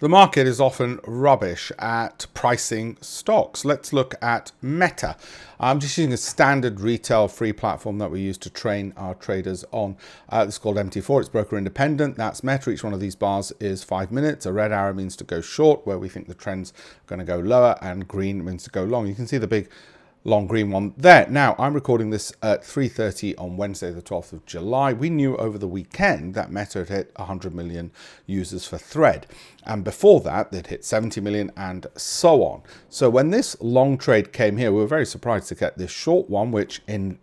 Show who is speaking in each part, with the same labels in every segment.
Speaker 1: The market is often rubbish at pricing stocks. Let's look at Meta. I'm just using a standard retail free platform that we use to train our traders on. This is called MT4. It's broker independent. That's Meta. Each one of these bars is 5 minutes. A red arrow means to go short, where we think the trend's going to go lower, and green means to go long. You can see the big long green one there. Now, I'm recording this at 3:30 on Wednesday, the 12th of July. We knew over the weekend that Meta had hit 100 million users for Thread. And before that, they'd hit 70 million and so on. So when this long trade came here, we were very surprised to get this short one, which in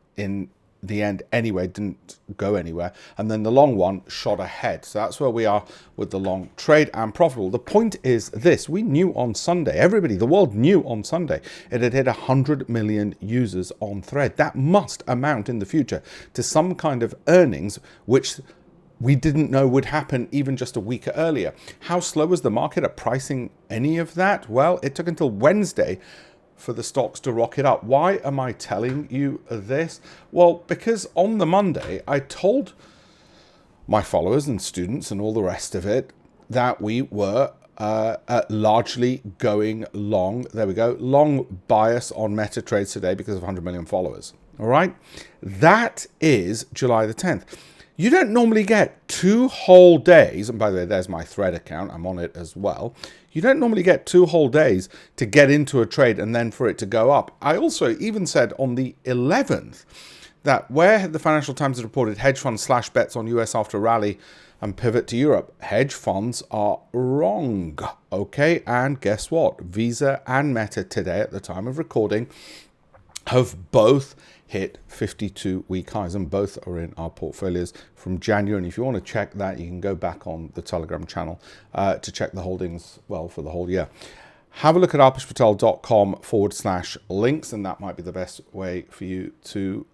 Speaker 1: the end anyway didn't go anywhere, and then the long one shot ahead. So that's where we are with the long trade, and profitable. The point is this: we knew on Sunday, everybody, the world knew on Sunday, it had hit 100 million users on Thread. That must amount in the future to some kind of earnings which we didn't know would happen even just a week earlier. How slow was the market at pricing any of that? Well, it took until Wednesday for the stocks to rocket up. Why am I telling you this? Well, because on the Monday, I told my followers and students and all the rest of it that we were largely going long. There we go. Long bias on Meta trades today because of 100 million followers. All right. That is July the 10th. You don't normally get 2 whole days, and by the way, there's my Thread account, I'm on it as well. You don't normally get 2 whole days to get into a trade and then for it to go up. I also even said on the 11th that where the Financial Times has reported hedge funds slash bets on US after rally and pivot to Europe, hedge funds are wrong, okay? And guess what? Visa and Meta today at the time of recording have both hit 52-week highs, and both are in our portfolios from January. And if you want to check that, you can go back on the Telegram channel to check the holdings, well, for the whole year. Have a look at alpeshpatel.com/links, and that might be the best way for you to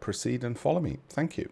Speaker 1: proceed and follow me. Thank you.